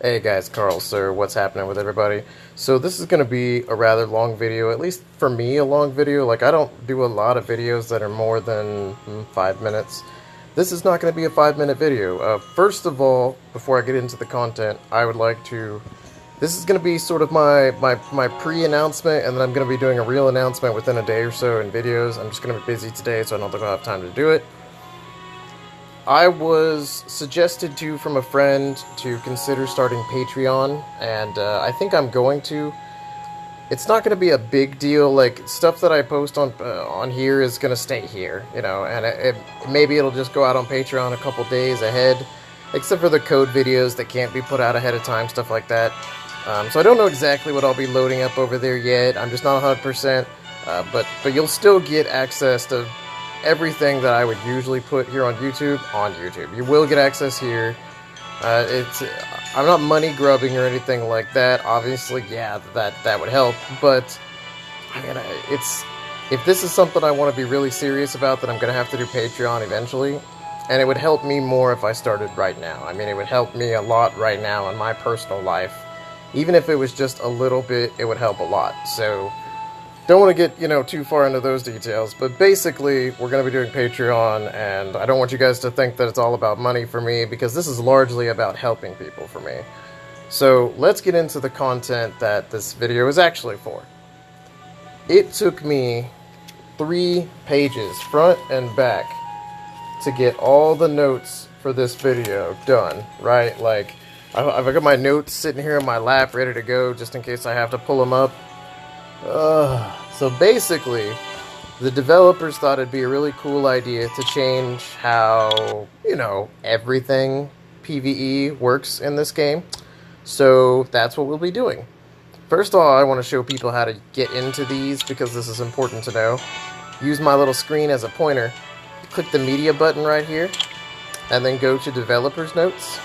Hey guys, Carl, sir, what's happening with everybody? So this is going to be a rather long video, at least for me a long video. Like, I don't do a lot of videos that are more than 5 minutes. This is not going to be a 5-minute video. First of all, before I get into the content, I would like to... This is going to be sort of my pre-announcement, and then I'm going to be doing a real announcement within a day or so in videos. I'm just going to be busy today, so I don't think I'll have time to do it. I was suggested to from a friend to consider starting Patreon, and I think I'm going to. It's not going to be a big deal. Like, stuff that I post on here is going to stay here, you know, and maybe it'll just go out on Patreon a couple days ahead, except for the code videos that can't be put out ahead of time, stuff like that. So I don't know exactly what I'll be loading up over there yet. I'm just not 100%, but you'll still get access to everything that I would usually put here on YouTube. You will get access here. I'm not money grubbing or anything like that. Obviously, yeah, that would help. But I mean, if this is something I want to be really serious about, then I'm gonna have to do Patreon eventually. And it would help me more if I started right now. I mean, it would help me a lot right now in my personal life. Even if it was just a little bit, it would help a lot. So don't want to get, you know, too far into those details, but basically, we're going to be doing Patreon, and I don't want you guys to think that it's all about money for me, because this is largely about helping people for me. So, let's get into the content that this video is actually for. It took me 3 pages, front and back, to get all the notes for this video done, right? Like, I've got my notes sitting here in my lap, ready to go, just in case I have to pull them up. So basically, the developers thought it'd be a really cool idea to change how, you know, everything PvE works in this game. So that's what we'll be doing. First of all, I want to show people how to get into these, because this is important to know. Use my little screen as a pointer. Click the media button right here, and then go to developers notes.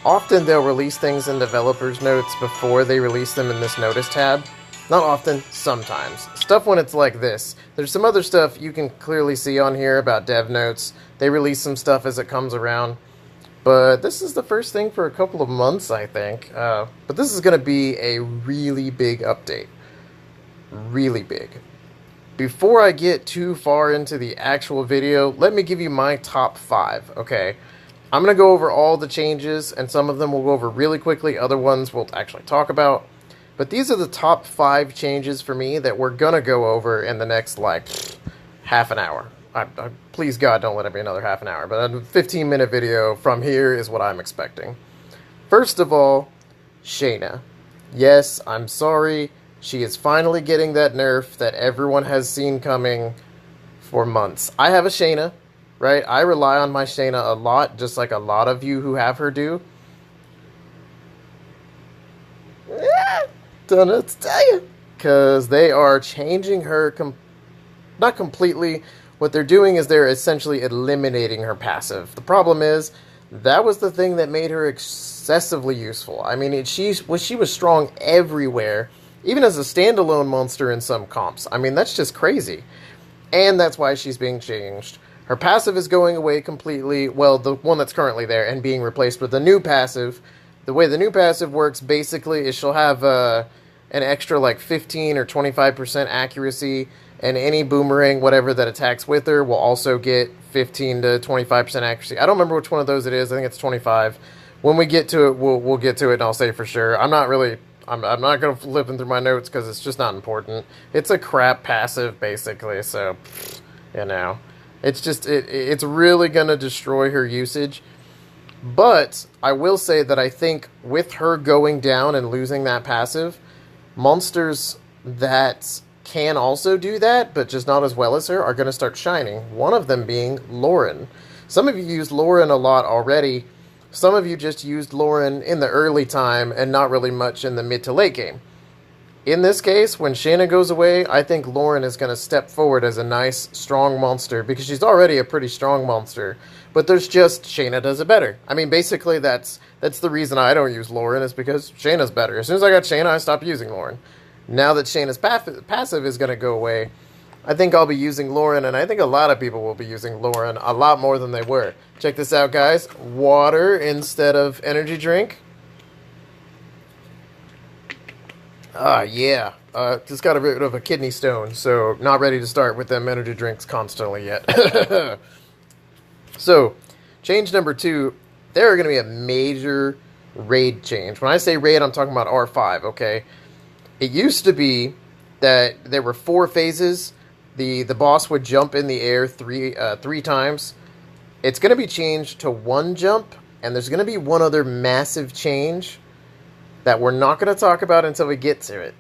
Often they'll release things in developers notes before they release them in this notice tab. Not often, sometimes. Stuff when it's like this. There's some other stuff you can clearly see on here about dev notes. They release some stuff as it comes around. But this is the first thing for a couple of months, I think. But this is going to be a really big update. Really big. Before I get too far into the actual video, let me give you my top 5, okay? I'm going to go over all the changes, and some of them we'll go over really quickly. Other ones we'll actually talk about. But these are the top 5 changes for me that we're going to go over in the next, like, half an hour. Please, God, don't let it be another half an hour. But a 15-minute video from here is what I'm expecting. First of all, Shaina. Yes, I'm sorry. She is finally getting that nerf that everyone has seen coming for months. I have a Shaina, right? I rely on my Shaina a lot, just like a lot of you who have her do. Don't know what to tell you, because they are changing her, not completely. What they're doing is they're essentially eliminating her passive. The problem is, that was the thing that made her excessively useful. I mean, she was strong everywhere, even as a standalone monster in some comps. I mean, that's just crazy. And that's why she's being changed. Her passive is going away completely, well, the one that's currently there, and being replaced with the new passive. The way the new passive works, basically, is she'll have an extra, like, 15 or 25% accuracy, and any boomerang, whatever, that attacks with her will also get 15 to 25% accuracy. I don't remember which one of those it is. I think it's 25. When we get to it, we'll get to it, and I'll say for sure. I'm not going to flip through my notes, because it's just not important. It's a crap passive, basically, so, you know. It's just, it's really going to destroy her usage. But I will say that I think with her going down and losing that passive, monsters that can also do that, but just not as well as her, are going to start shining. One of them being Lauren. Some of you used Lauren a lot already. Some of you just used Lauren in the early time and not really much in the mid to late game. In this case, when Shaina goes away, I think Lauren is going to step forward as a nice, strong monster, because she's already a pretty strong monster. But there's just, Shaina does it better. I mean, basically, that's the reason I don't use Lauren, is because Shaina's better. As soon as I got Shaina, I stopped using Lauren. Now that Shaina's passive is going to go away, I think I'll be using Lauren, and I think a lot of people will be using Lauren a lot more than they were. Check this out, guys. Water instead of energy drink. Yeah. Just got rid of a kidney stone, so not ready to start with them energy drinks constantly yet. So, change number 2, there are going to be a major raid change. When I say raid, I'm talking about R5, okay? It used to be that there were 4 phases. The boss would jump in the air three times. It's going to be changed to 1 jump, and there's going to be one other massive change that we're not going to talk about until we get to it.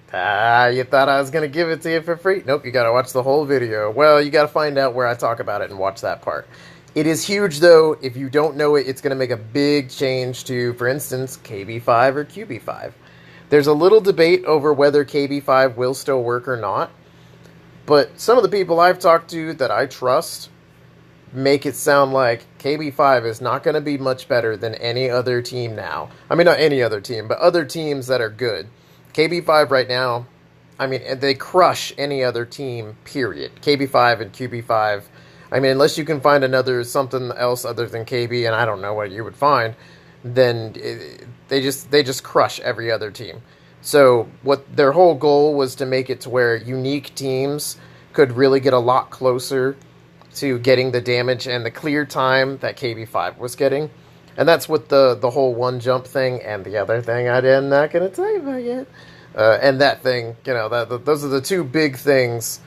You thought I was going to give it to you for free? Nope, you got to watch the whole video. Well, you got to find out where I talk about it and watch that part. It is huge, though. If you don't know it, it's going to make a big change to, for instance, Kb5 or Kb5. There's a little debate over whether Kb5 will still work or not, but some of the people I've talked to that I trust make it sound like Kb5 is not going to be much better than any other team now. I mean, not any other team, but other teams that are good. Kb5 right now, I mean, they crush any other team, period. Kb5 and Kb5. I mean, unless you can find something else other than KB, and I don't know what you would find, then they just crush every other team. So what their whole goal was to make it to where unique teams could really get a lot closer to getting the damage and the clear time that Kb5 was getting. And that's what the whole 1 jump thing and the other thing I'm not going to tell you about yet. And that thing, you know, those are the 2 big things,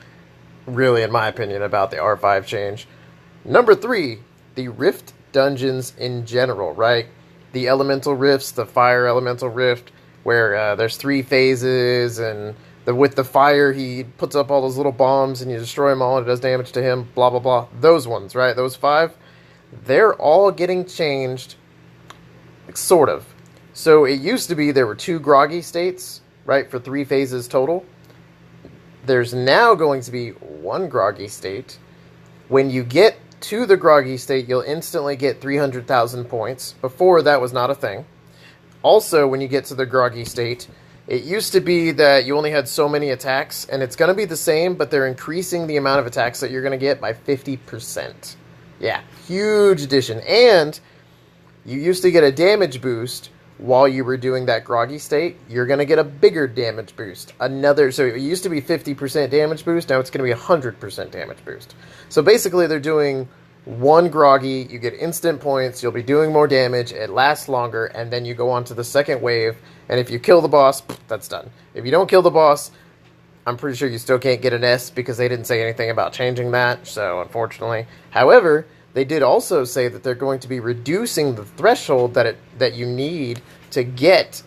really, in my opinion, about the R5 change. Number 3, the Rift dungeons in general, right? The elemental rifts, the fire elemental rift, where there's 3 phases, and with the fire, he puts up all those little bombs, and you destroy them all, and it does damage to him, blah, blah, blah. Those ones, right? Those 5, they're all getting changed, sort of. So it used to be there were 2 groggy states, right, for 3 phases total. There's now going to be 1 groggy state. When you get to the groggy state, you'll instantly get 300,000 points. Before, that was not a thing. Also, when you get to the groggy state, it used to be that you only had so many attacks, and it's going to be the same, but they're increasing the amount of attacks that you're going to get by 50%. Yeah, huge addition. And you used to get a damage boost while you were doing that groggy state. You're going to get a bigger damage boost. So it used to be 50% damage boost, now it's going to be 100% damage boost. So basically they're doing 1 groggy, you get instant points, you'll be doing more damage, it lasts longer, and then you go on to the second wave, and if you kill the boss, that's done. If you don't kill the boss, I'm pretty sure you still can't get an S because they didn't say anything about changing that, so unfortunately. However, they did also say that they're going to be reducing the threshold that you need to get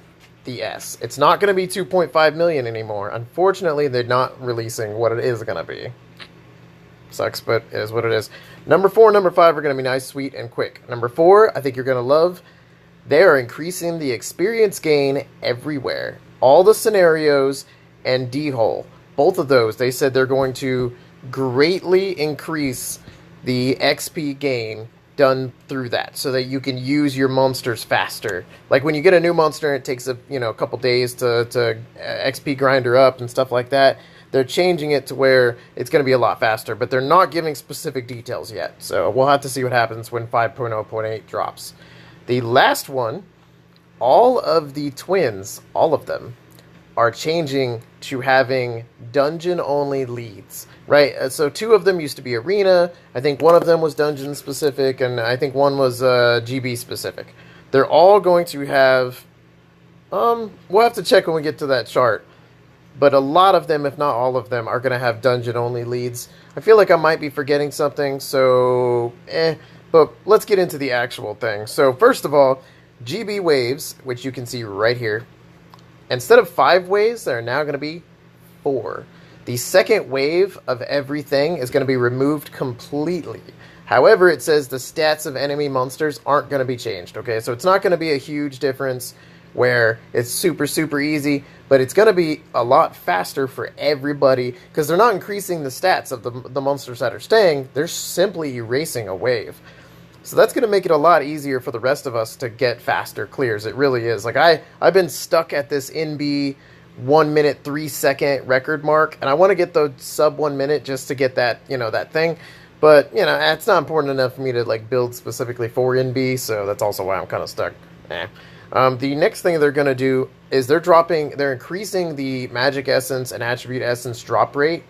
the S. It's not going to be 2.5 million anymore. Unfortunately, they're not releasing what it is going to be. Sucks, but it is what it is. Number 4 and number 5 are going to be nice, sweet, and quick. Number 4, I think you're going to love. They are increasing the experience gain everywhere. All the scenarios and D-hole. Both of those, they said they're going to greatly increase the XP gain done through that, so that you can use your monsters faster. Like when you get a new monster, it takes a couple days to XP grinder up and stuff like that. They're changing it to where it's going to be a lot faster, but they're not giving specific details yet. So we'll have to see what happens when 5.0.8 drops. The last one, all of the twins, all of them, are changing to having dungeon-only leads, right? So 2 of them used to be arena. I think 1 of them was dungeon-specific, and I think 1 was GB-specific. They're all going to have... we'll have to check when we get to that chart. But a lot of them, if not all of them, are going to have dungeon-only leads. I feel like I might be forgetting something, so... But let's get into the actual thing. So first of all, GB waves, which you can see right here. Instead of 5 waves, there are now going to be 4. The second wave of everything is going to be removed completely. However, it says the stats of enemy monsters aren't going to be changed, okay? So it's not going to be a huge difference where it's super, super easy, but it's going to be a lot faster for everybody because they're not increasing the stats of the monsters that are staying. They're simply erasing a wave. So that's going to make it a lot easier for the rest of us to get faster clears. It really is. Like I've been stuck at this NB 1 minute 3 second record mark, and I want to get the sub 1 minute just to get that, that thing. But, it's not important enough for me to like build specifically for NB, so that's also why I'm kind of stuck. The next thing they're going to do is they're increasing the magic essence and attribute essence drop rate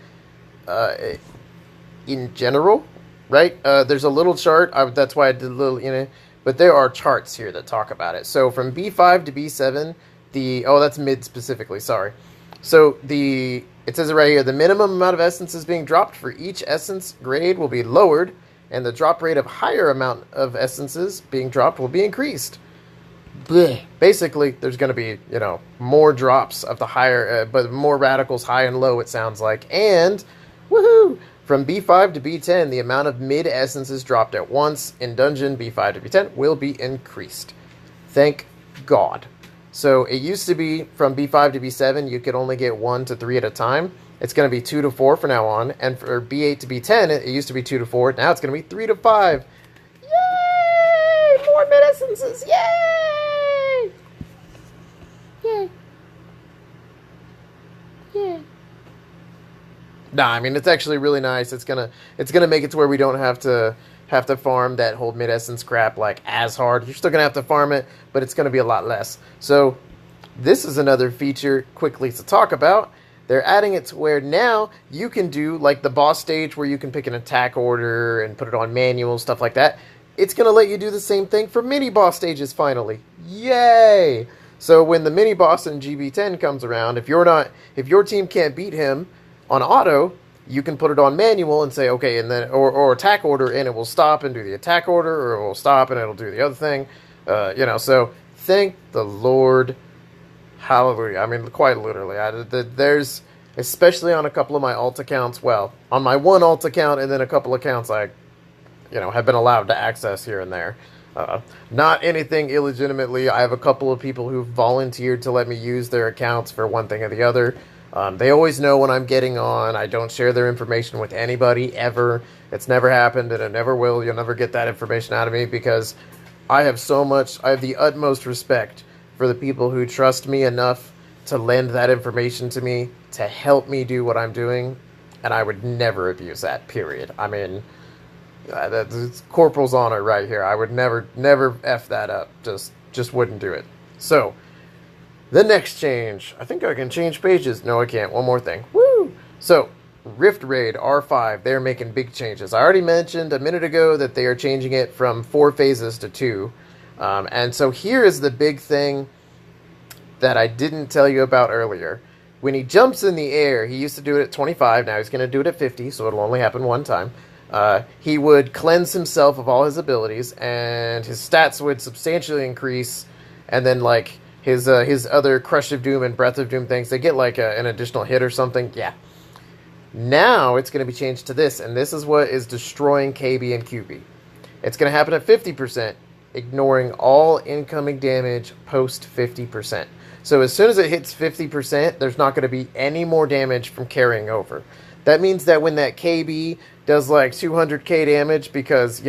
in general, right? There's a little chart. That's why I did a little, but there are charts here that talk about it. So from B5 to B7, that's mid specifically, sorry. So it says it right here, the minimum amount of essences being dropped for each essence grade will be lowered, and the drop rate of higher amount of essences being dropped will be increased. Blech. Basically, there's going to be, more drops of the higher, but more radicals high and low, it sounds like. And, woohoo! From B5 to B10, the amount of mid-essences dropped at once in dungeon B5 to B10 will be increased. Thank God. So it used to be from B5 to B7, you could only get 1 to 3 at a time. It's going to be 2 to 4 from now on. And for B8 to B10, it used to be 2 to 4. Now it's going to be 3 to 5. Yay! More mid-essences! Yay! Yay. Yay. Nah, I mean, it's actually really nice. It's gonna make it to where we don't have to farm that whole mid-essence crap like as hard. You're still gonna have to farm it, but it's gonna be a lot less. So this is another feature quickly to talk about. They're adding it to where now you can do like the boss stage where you can pick an attack order and put it on manual, stuff like that. It's gonna let you do the same thing for mini boss stages finally. Yay! So when the mini boss in GB10 comes around, if your team can't beat him on auto, you can put it on manual and say, okay, and then or attack order, and it will stop and do the attack order, or it will stop and it'll do the other thing. So thank the Lord, hallelujah. I mean, quite literally. There's, especially on a couple of my alt accounts, well, on my one alt account and then a couple accounts I, have been allowed to access here and there. Not anything illegitimately. I have a couple of people who've volunteered to let me use their accounts for one thing or the other. They always know when I'm getting on. I don't share their information with anybody, ever. It's never happened, and it never will. You'll never get that information out of me, because I have the utmost respect for the people who trust me enough to lend that information to me, to help me do what I'm doing, and I would never abuse that, period. I mean, that's corporal's honor right here. I would never F that up. Just wouldn't do it. So, the next change. I think I can change pages. No, I can't. One more thing. Woo! So, Rift Raid R5, they're making big changes. I already mentioned a minute ago that they are changing it from 4 phases to 2. And so here is the big thing that I didn't tell you about earlier. When he jumps in the air, he used to do it at 25. Now he's going to do it at 50, so it'll only happen one time. He would cleanse himself of all his abilities, and his stats would substantially increase, and then, like, his other Crush of Doom and Breath of Doom things, they get like an additional hit or something. Yeah. Now it's going to be changed to this, and this is what is destroying KB and QB. It's going to happen at 50%, ignoring all incoming damage post 50%. So as soon as it hits 50%, there's not going to be any more damage from carrying over. That means that when that KB does like 200k damage because,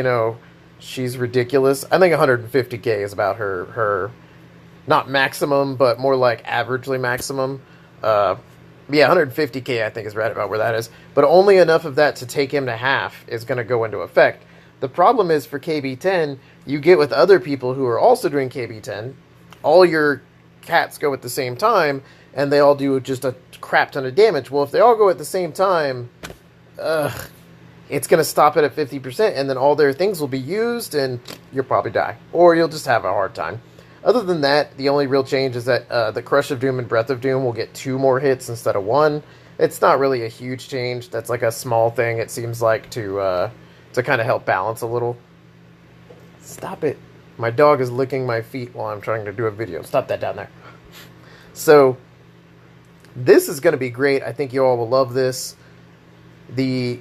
she's ridiculous. I think 150k is about her not maximum, but more like averagely maximum. Yeah, 150k I think is right about where that is. But only enough of that to take him to half is going to go into effect. The problem is for KB10, you get with other people who are also doing KB10, all your cats go at the same time, and they all do just a crap ton of damage. Well, if they all go at the same time, it's going to stop it at 50%, and then all their things will be used, and you'll probably die. Or you'll just have a hard time. Other than that, the only real change is that the Crush of Doom and Breath of Doom will get 2 more hits instead of 1. It's not really a huge change. That's like a small thing, it seems like, to kind of help balance a little. Stop it. My dog is licking my feet while I'm trying to do a video. Stop that down there. So, this is going to be great. I think you all will love this. The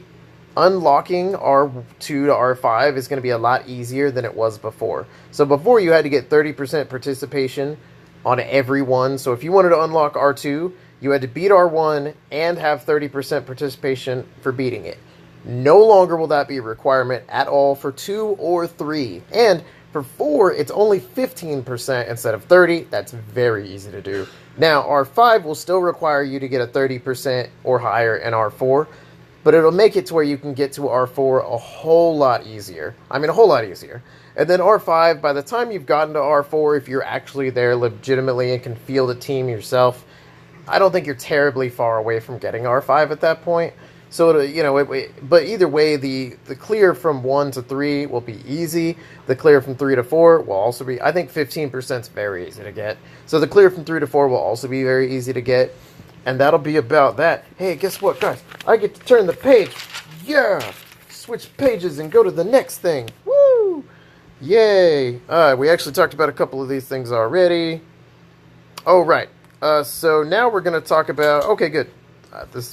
unlocking R2 to R5 is going to be a lot easier than it was before. So before you had to get 30% participation on every one. So if you wanted to unlock R2, you had to beat R1 and have 30% participation for beating it. No longer will that be a requirement at all for 2 or 3. And for 4, it's only 15% instead of 30. That's very easy to do. Now, R5 will still require you to get a 30% or higher in R4, but it'll make it to where you can get to R4 a whole lot easier. I mean, a whole lot easier. And then R5, by the time you've gotten to R4, if you're actually there legitimately and can feel the team yourself, I don't think you're terribly far away from getting R5 at that point. So, you know, but either way, the clear from 1 to 3 will be easy. The clear from 3 to 4 will also be, I think 15% is very easy to get. So the clear from 3 to 4 will also be very easy to get. And that'll be about that. Hey, guess what, guys? I get to turn the page. Yeah! Switch pages and go to the next thing. Woo! Yay! We actually talked about a couple of these things already. Oh, right. So now we're going to talk about... Okay, good.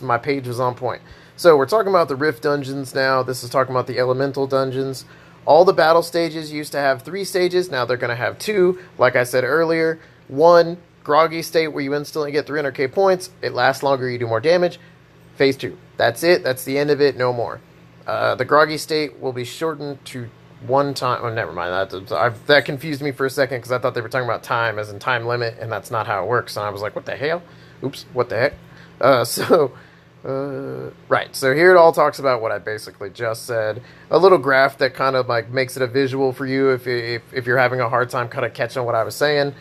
My page was on point. So we're talking about the Rift dungeons now. This is talking about the Elemental dungeons. All the battle stages used to have 3 stages. Now they're going to have 2. Like I said earlier, 1, groggy state where you instantly get 300k points. It lasts longer, you do more damage. Phase 2. That's it. That's the end of it. No more. The groggy state will be shortened to 1 time. Oh, never mind. That confused me for a second because I thought they were talking about time as in time limit, and that's not how it works. And I was like, what the hell? Oops, what the heck? Right, so here it all talks about what I basically just said. A little graph that kind of like makes it a visual for you if you're having a hard time kind of catching what I was saying.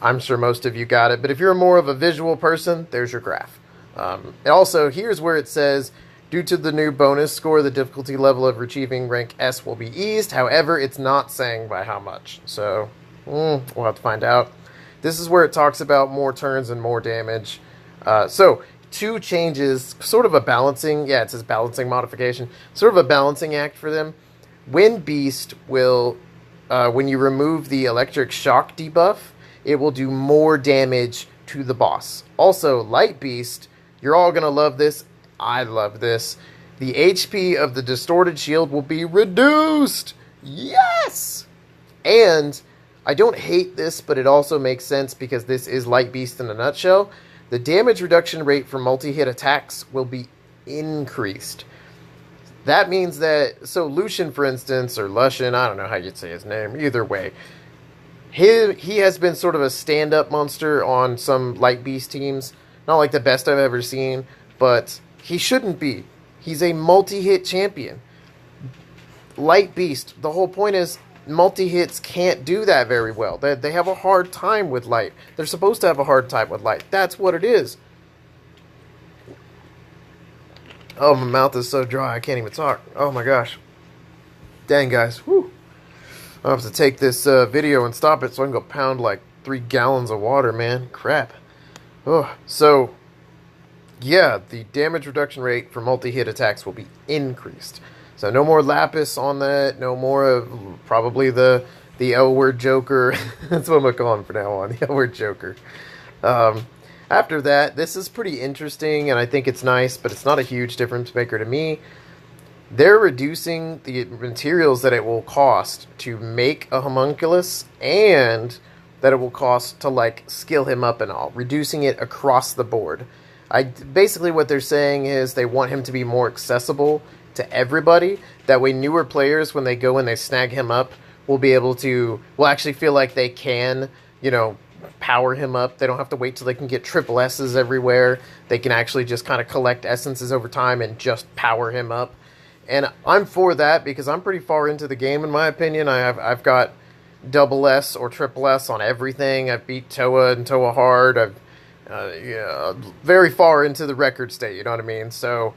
I'm sure most of you got it, but if you're more of a visual person, there's your graph. And also, here's where it says, due to the new bonus score, the difficulty level of achieving rank S will be eased. However, it's not saying by how much, so we'll have to find out. This is where it talks about more turns and more damage. So 2 changes, sort of a balancing, yeah, it says balancing modification, sort of a balancing act for them. Wind Beast will, when you remove the electric shock debuff, it will do more damage to the boss. Also, Light Beast, you're all going to love this. I love this. The HP of the distorted shield will be reduced. Yes! And I don't hate this, but it also makes sense because this is Light Beast in a nutshell. The damage reduction rate for multi-hit attacks will be increased. That means that, so Lucian, for instance, or Luscian, I don't know how you'd say his name, either way. He has been sort of a stand-up monster on some Light Beast teams. Not like the best I've ever seen, but he shouldn't be. He's a multi-hit champion. Light Beast, the whole point is, multi-hits can't do that very well. They have a hard time with light. They're supposed to have a hard time with light. That's what it is. Oh, my mouth is so dry I can't even talk. Oh my gosh. Dang, guys. Whew. I'll have to take this video and stop it so I can go pound like 3 gallons of water, man. Crap. Oh, so, yeah, the damage reduction rate for multi-hit attacks will be increased. So no more Lapis on that, no more of probably the L-word Joker. That's what I'm going to call him from now on, the L-word Joker. After that, this is pretty interesting, and I think it's nice, but it's not a huge difference maker to me. They're reducing the materials that it will cost to make a homunculus, and that it will cost to, like, skill him up and all. Reducing it across the board. Basically what they're saying is they want him to be more accessible to everybody. That way newer players, when they go and they snag him up, will actually feel like they can, you know, power him up. They don't have to wait till they can get triple S's everywhere. They can actually just kind of collect essences over time and just power him up. And I'm for that because I'm pretty far into the game, in my opinion. I've got double S or triple S on everything. I've beat Toa and Toa hard. I've very far into the record state, you know what I mean? So,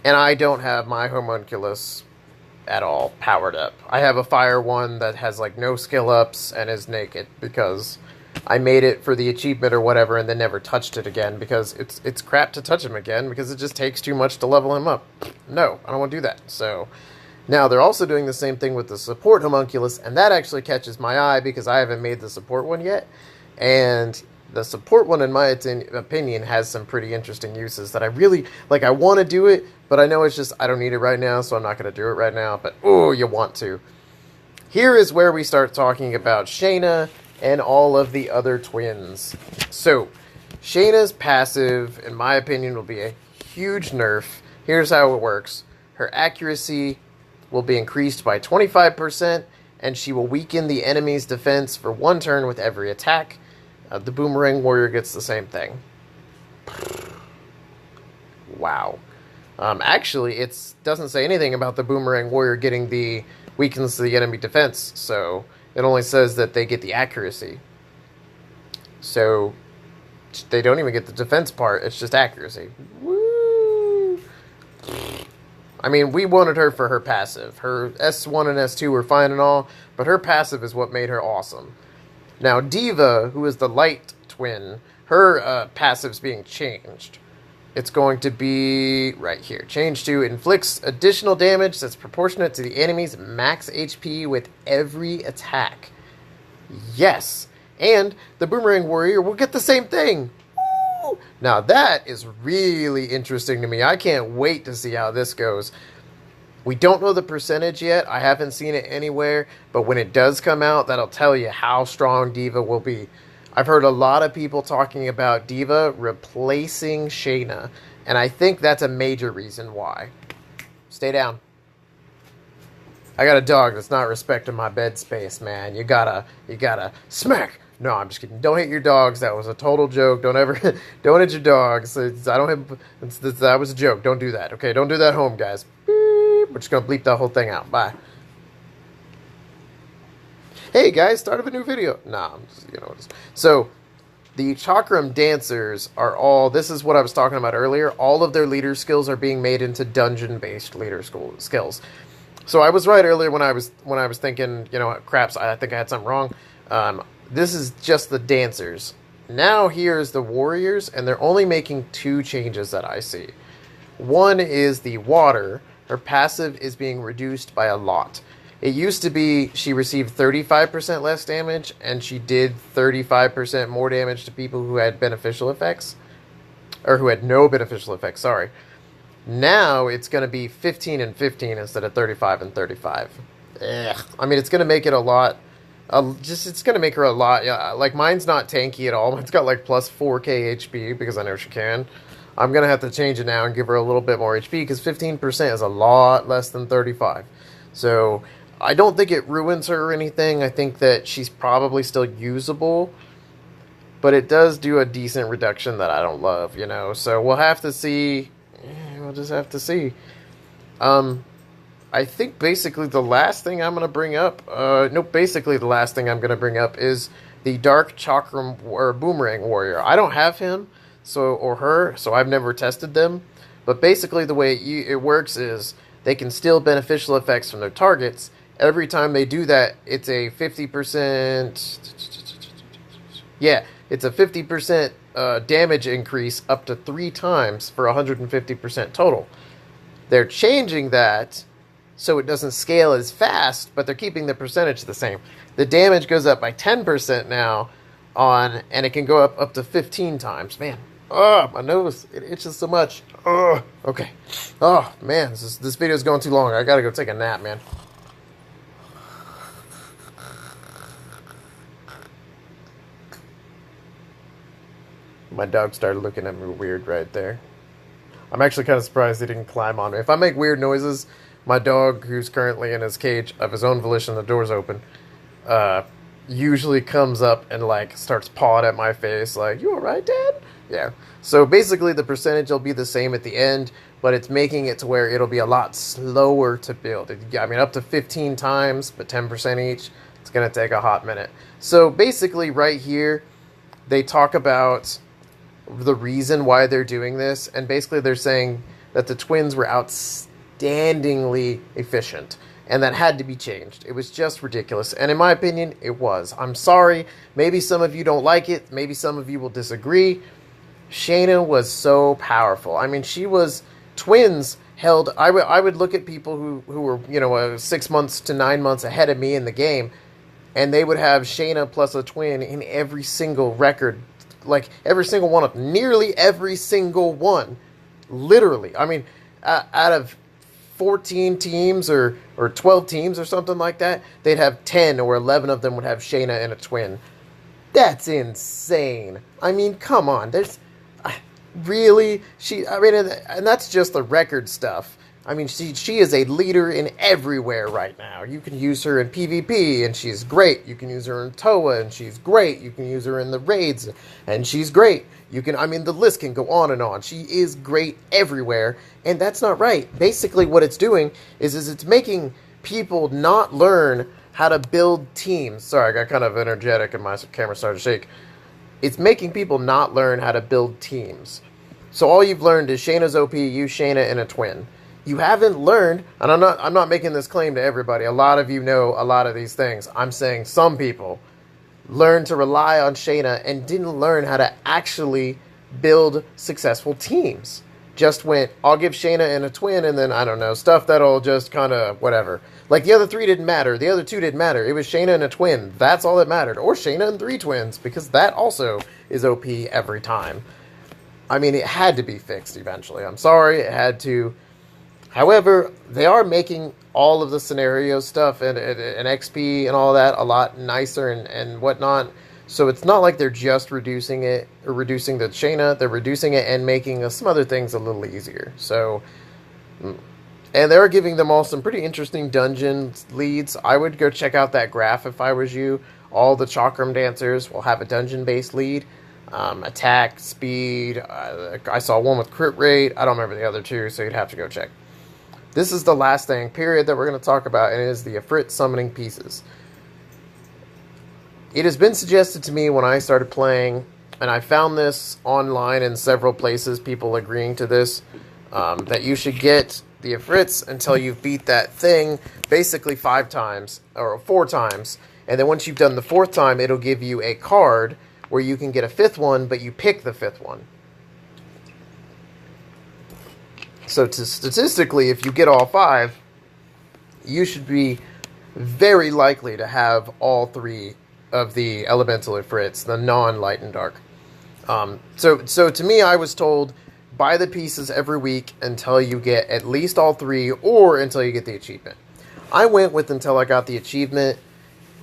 and I don't have my homunculus at all powered up. I have a fire one that has like no skill ups and is naked because I made it for the achievement or whatever and then never touched it again because it's crap to touch him again because it just takes too much to level him up. No, I don't want to do that. So now they're also doing the same thing with the support homunculus, and that actually catches my eye because I haven't made the support one yet. And the support one, in my opinion, has some pretty interesting uses that I really, like, I want to do it, but I know it's just, I don't need it right now, so I'm not going to do it right now, but, oh, you want to. Here is where we start talking about Shaina and all of the other twins. So, Shaina's passive, in my opinion, will be a huge nerf. Here's how it works. Her accuracy will be increased by 25%, and she will weaken the enemy's defense for 1 turn with every attack. The Boomerang Warrior gets the same thing. Wow. Actually, it doesn't say anything about the Boomerang Warrior getting the weakens the enemy defense. So it only says that they get the accuracy. So they don't even get the defense part. It's just accuracy. Woo! I mean, we wanted her for her passive. Her S1 and S2 were fine and all, but her passive is what made her awesome. Now, D.Va, who is the light twin, her passive's being changed. It's going to be right here. Change to inflicts additional damage that's proportionate to the enemy's max HP with every attack. Yes. And the Boomerang Warrior will get the same thing. Woo! Now that is really interesting to me. I can't wait to see how this goes. We don't know the percentage yet. I haven't seen it anywhere. But when it does come out, that'll tell you how strong D.Va will be. I've heard a lot of people talking about D.Va replacing Shaina. And I think that's a major reason why. Stay down. I got a dog that's not respecting my bed space, man. You gotta smack. No, I'm just kidding. Don't hit your dogs. That was a total joke. Don't hit your dogs. That was a joke. Don't do that. Okay, don't do that at home, guys. Beep. We're just gonna bleep that whole thing out. Bye. Hey guys, start of a new video. Nah, I'm just, So, the Chakram dancers are all. This is what I was talking about earlier. All of their leader skills are being made into dungeon-based leader skills. So I was right earlier when I was thinking, craps. I think I had something wrong. This is just the dancers. Now here's the warriors, and they're only making 2 changes that I see. One is the water. Her passive is being reduced by a lot. It used to be she received 35% less damage, and she did 35% more damage to people who had beneficial effects. Or who had no beneficial effects, sorry. Now it's going to be 15 and 15 instead of 35 and 35. Ugh. I mean, it's going to make it a lot. It's going to make her a lot. Yeah, like mine's not tanky at all. Mine's got like plus 4k HP because I know she can. I'm going to have to change it now and give her a little bit more HP because 15% is a lot less than 35. So I don't think it ruins her or anything. I think that she's probably still usable. But it does do a decent reduction that I don't love, So we'll have to see. We'll just have to see. I think basically the last thing I'm going to bring up... basically the last thing I'm going to bring up is the Dark Chakram or Boomerang Warrior. I don't have him or her, so I've never tested them. But basically the way it works is they can steal beneficial effects from their targets. Every time they do that, it's a 50%... Yeah, it's a 50% damage increase up to 3 times for 150% total. They're changing that so it doesn't scale as fast, but they're keeping the percentage the same. The damage goes up by 10% now and it can go up to 15 times. Man, my nose, it itches so much. Okay. Oh, man, this video is going too long. I gotta go take a nap, man. My dog started looking at me weird right there. I'm actually kind of surprised he didn't climb on me. If I make weird noises, my dog, who's currently in his cage of his own volition, the door's open, usually comes up and starts pawing at my face like, "You alright, Dad?" Yeah. So basically the percentage will be the same at the end, but it's making it to where it'll be a lot slower to build. I mean, up to 15 times, but 10% each. It's going to take a hot minute. So basically right here, they talk about the reason why they're doing this, and basically they're saying that the twins were outstandingly efficient, and that had to be changed. It was just ridiculous, and in my opinion, it was. I'm sorry, maybe some of you don't like it, maybe some of you will disagree. Shaina was so powerful. I mean, twins held, I would look at people who were, 6 months to 9 months ahead of me in the game, and they would have Shaina plus a twin in every single record. Like, every single one of them. Nearly every single one. Literally. I mean, out of 14 teams or 12 teams or something like that, they'd have 10 or 11 of them would have Shaina and a twin. That's insane. I mean, come on. Really? And that's just the record stuff. I mean, she is a leader in everywhere right now. You can use her in PvP, and she's great. You can use her in TOA, and she's great. You can use her in the raids, and she's great. The list can go on and on. She is great everywhere, and that's not right. Basically, what it's doing is it's making people not learn how to build teams. Sorry, I got kind of energetic and my camera started to shake. It's making people not learn how to build teams. So all you've learned is Shaina's OP, you, Shaina, and a twin. You haven't learned, and I'm not making this claim to everybody. A lot of you know a lot of these things. I'm saying some people learned to rely on Shaina and didn't learn how to actually build successful teams. Just went, I'll give Shaina and a twin, and then, I don't know, stuff that'll just kind of whatever. Like, the other three didn't matter. The other two didn't matter. It was Shaina and a twin. That's all that mattered. Or Shaina and 3 twins, because that also is OP every time. I mean, it had to be fixed eventually. I'm sorry, it had to. However, they are making all of the scenario stuff and XP and all that a lot nicer and whatnot. So it's not like they're just reducing it, or reducing the Shaina. They're reducing it and making some other things a little easier. So, and they're giving them all some pretty interesting dungeon leads. I would go check out that graph if I was you. All the Chakram dancers will have a dungeon-based lead. Attack, speed. I saw one with crit rate. I don't remember the other two, so you'd have to go check. This is the last thing, period, that we're going to talk about, and it is the Ifrit summoning pieces. It has been suggested to me when I started playing, and I found this online in several places, people agreeing to this, that you should get the Ifrits until you've beat that thing basically 5 times, or 4 times, and then once you've done the 4th time, it'll give you a card where you can get a 5th one, but you pick the 5th one. So statistically, if you get all 5, you should be very likely to have all 3 of the elemental Ifrits, the non-light and dark. So to me, I was told, buy the pieces every week until you get at least all 3, or until you get the achievement. I went with until I got the achievement,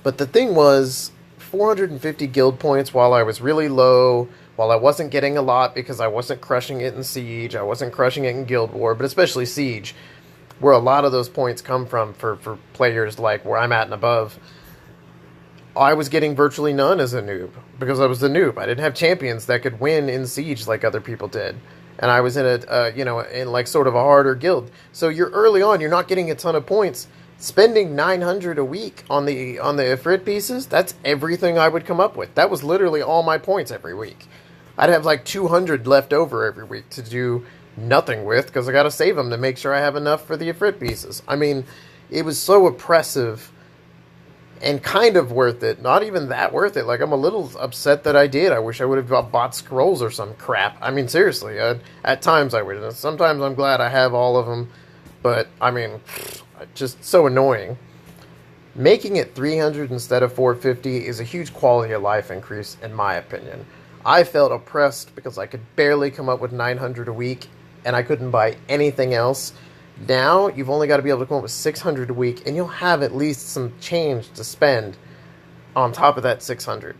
but the thing was, 450 guild points while I was really low, while I wasn't getting a lot because I wasn't crushing it in Siege, I wasn't crushing it in Guild War, but especially Siege, where a lot of those points come from for players like where I'm at and above. I was getting virtually none as a noob, because I was the noob. I didn't have champions that could win in Siege like other people did. And I was in in like sort of a harder guild. So you're early on, you're not getting a ton of points. Spending 900 a week on the Ifrit pieces, that's everything I would come up with. That was literally all my points every week. I'd have like 200 left over every week to do nothing with, because I got to save them to make sure I have enough for the Ifrit pieces. I mean, it was so oppressive and kind of worth it. Not even that worth it. Like, I'm a little upset that I did. I wish I would have bought scrolls or some crap. I mean, seriously, at times I would. Sometimes I'm glad I have all of them, but I mean, just so annoying. Making it 300 instead of 450 is a huge quality of life increase, in my opinion. I felt oppressed because I could barely come up with 900 a week, and I couldn't buy anything else. Now, you've only got to be able to come up with 600 a week, and you'll have at least some change to spend on top of that 600.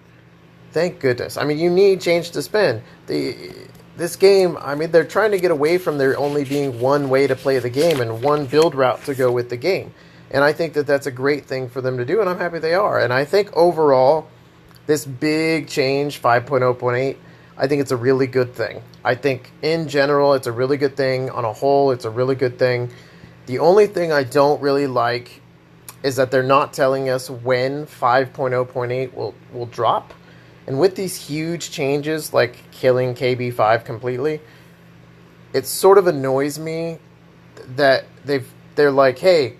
Thank goodness. I mean, you need change to spend. This game, I mean, they're trying to get away from there only being one way to play the game and one build route to go with the game. And I think that that's a great thing for them to do, and I'm happy they are. And I think overall, this big change, 5.0.8, I think it's a really good thing. I think in general, it's a really good thing. On a whole, it's a really good thing. The only thing I don't really like is that they're not telling us when 5.0.8 will drop. And with these huge changes, like killing Kb5 completely, it sort of annoys me that they're like, hey,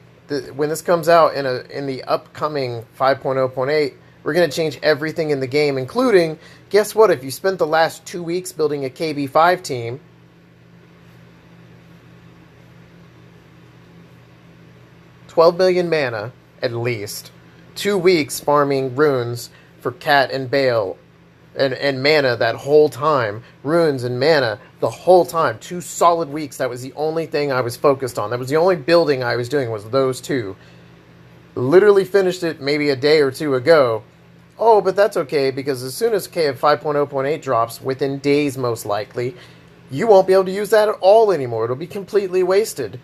when this comes out in the upcoming 5.0.8, we're going to change everything in the game, including, guess what, if you spent the last 2 weeks building a Kb5 team, $12 million mana, at least, 2 weeks farming runes for Cat and Bale, and mana that whole time, runes and mana the whole time, 2 solid weeks, that was the only thing I was focused on. That was the only building I was doing, was those 2. Literally finished it maybe a day or 2 ago. Oh, but that's okay, because as soon as KF 5.0.8 drops, within days most likely, you won't be able to use that at all anymore. It'll be completely wasted.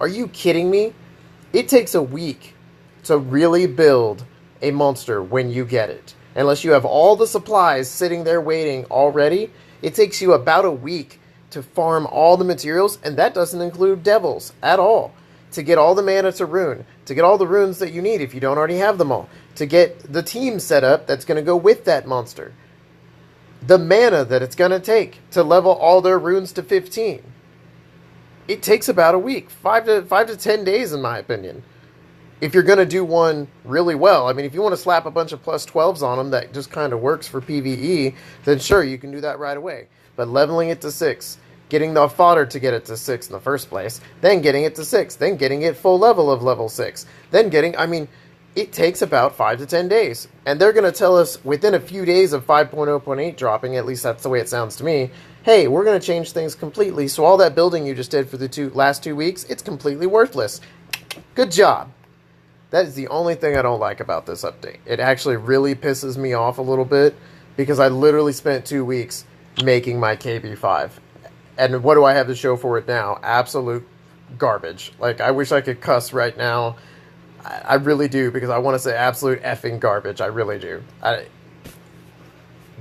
Are you kidding me? It takes a week to really build a monster when you get it. Unless you have all the supplies sitting there waiting already, it takes you about a week to farm all the materials, and that doesn't include devils at all. to get all the mana to rune, to get all the runes that you need if you don't already have them all, to get the team set up that's going to go with that monster, the mana that it's going to take to level all their runes to 15. It takes about a week, 5 to 10 days in my opinion. If you're going to do one really well, I mean, if you want to slap a bunch of plus 12s on them that just kind of works for PvE, then sure, you can do that right away. But leveling it to 6, getting the fodder to get it to 6 in the first place, then getting it to 6, then getting it full level of level 6, then getting, I mean, it takes about 5 to 10 days. And they're going to tell us within a few days of 5.0.8 dropping, at least that's the way it sounds to me, hey, we're going to change things completely, so all that building you just did for the last 2 weeks, it's completely worthless. Good job. That is the only thing I don't like about this update. It actually really pisses me off a little bit because I literally spent 2 weeks making my Kb5. And what do I have to show for it now? Absolute garbage. Like, I wish I could cuss right now. I really do, because I want to say absolute effing garbage. I really do.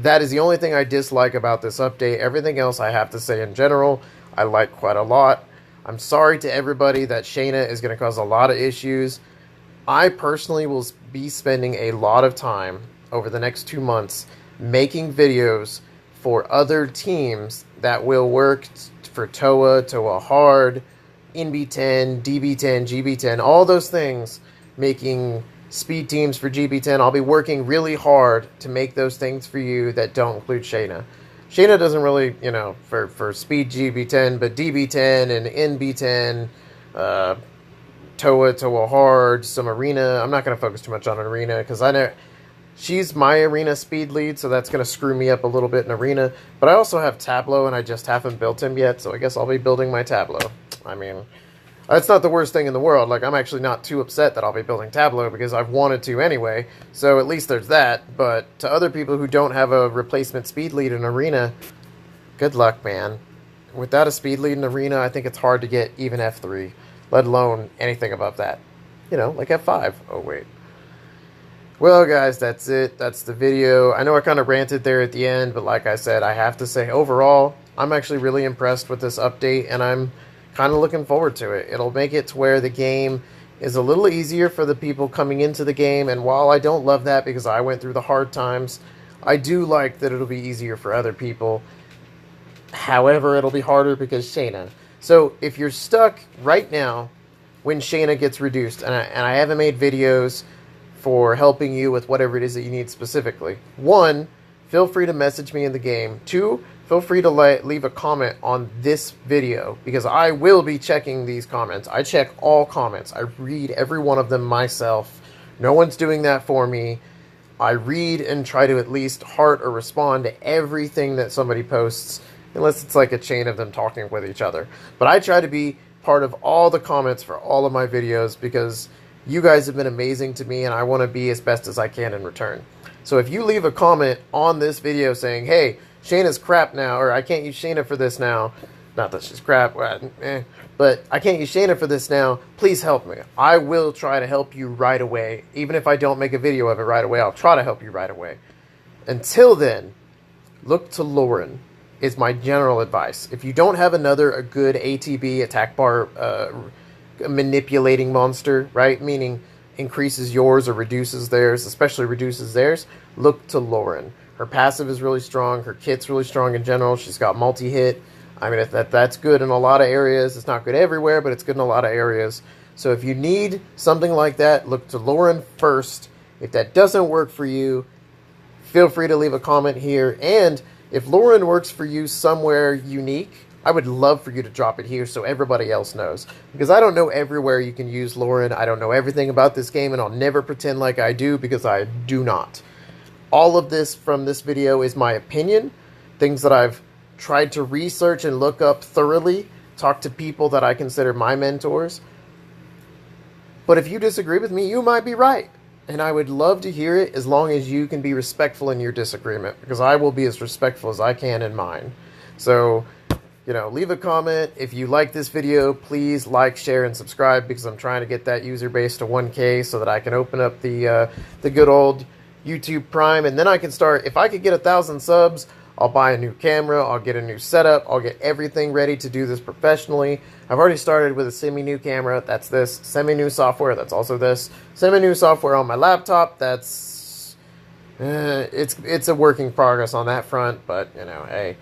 That is the only thing I dislike about this update. Everything else I have to say in general, I like quite a lot. I'm sorry to everybody that Shaina is going to cause a lot of issues. I personally will be spending a lot of time over the next 2 months making videos for other teams that will work for TOA Hard, NB10, DB10, GB10, all those things, making speed teams for GB10. I'll be working really hard to make those things for you that don't include Shaina. Shaina doesn't really, you know, for speed GB10, but DB10 and NB10, TOA Hard, some arena. I'm not going to focus too much on arena because I know she's my arena speed lead, so that's going to screw me up a little bit in arena. But I also have Tableau, and I just haven't built him yet, so I guess I'll be building my Tableau. I mean, that's not the worst thing in the world. Like, I'm actually not too upset that I'll be building Tableau because I've wanted to anyway, so at least there's that. But to other people who don't have a replacement speed lead in arena, good luck, man. Without a speed lead in arena, I think it's hard to get even F3. Let alone anything above that. You know, like F5. Oh, wait. Well, guys, that's it. That's the video. I know I kind of ranted there at the end, but like I said, I have to say, overall, I'm actually really impressed with this update, and I'm kind of looking forward to it. It'll make it to where the game is a little easier for the people coming into the game, and while I don't love that because I went through the hard times, I do like that it'll be easier for other people. However, it'll be harder because Shaina. So if you're stuck right now when Shaina gets reduced, and I haven't made videos for helping you with whatever it is that you need specifically. 1, feel free to message me in the game. 2, feel free to leave a comment on this video, because I will be checking these comments. I check all comments. I read every one of them myself. No one's doing that for me. I read and try to at least heart or respond to everything that somebody posts, unless it's like a chain of them talking with each other. But I try to be part of all the comments for all of my videos because you guys have been amazing to me and I want to be as best as I can in return. So if you leave a comment on this video saying, hey, Shaina's crap now, or I can't use Shaina for this now, not that she's crap, but I can't use Shaina for this now, please help me. I will try to help you right away. Even if I don't make a video of it right away, I'll try to help you right away. Until then, look to Lauren. Is my general advice. If you don't have a good ATB, attack bar manipulating monster, right, meaning increases yours or reduces theirs, especially reduces theirs, look to Lauren. Her passive is really strong. Her kit's really strong in general. She's got multi-hit. I mean, that's good in a lot of areas. It's not good everywhere, but it's good in a lot of areas. So if you need something like that, look to Lauren first. If that doesn't work for you, feel free to leave a comment here. And if Lauren works for you somewhere unique, I would love for you to drop it here so everybody else knows. Because I don't know everywhere you can use Lauren. I don't know everything about this game, and I'll never pretend like I do because I do not. All of this from this video is my opinion, things that I've tried to research and look up thoroughly, talk to people that I consider my mentors. But if you disagree with me, you might be right. And I would love to hear it as long as you can be respectful in your disagreement, because I will be as respectful as I can in mine. So, you know, leave a comment. If you like this video, please like, share, and subscribe, because I'm trying to get that user base to 1K so that I can open up the good old YouTube Prime. And then I can start, if I could get 1,000 subs, I'll buy a new camera, I'll get a new setup, I'll get everything ready to do this professionally. I've already started with a semi-new camera, that's this. Semi-new software, that's also this. Semi-new software on my laptop, that's... it's a work in progress on that front, but, you know, hey...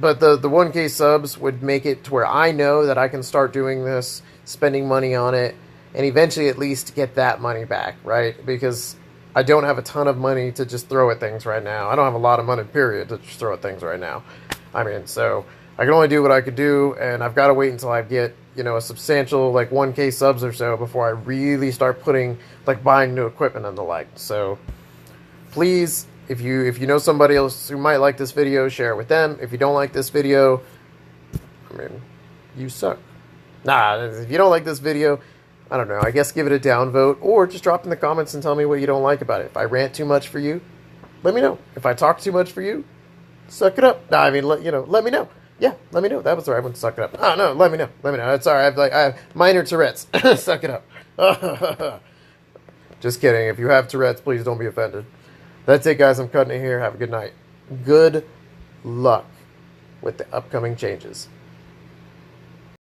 But the 1K subs would make it to where I know that I can start doing this, spending money on it, and eventually at least get that money back, right? Because I don't have a ton of money to just throw at things right now. I don't have a lot of money, period, to just throw at things right now. I mean, so I can only do what I could do, and I've got to wait until I get, you know, a substantial, like, 1K subs or so before I really start putting, like, buying new equipment and the like. So, please... If you know somebody else who might like this video, share it with them. If you don't like this video, I mean, you suck. Nah, if you don't like this video, I don't know, I guess give it a downvote, or just drop in the comments and tell me what you don't like about it. If I rant too much for you, let me know. If I talk too much for you, suck it up. Nah, I mean, let me know. Yeah, let me know. That was the right one, suck it up. Oh, no, let me know. Let me know. It's all right. I have minor Tourette's. Suck it up. Just kidding. If you have Tourette's, please don't be offended. That's it, guys. I'm cutting it here. Have a good night. Good luck with the upcoming changes.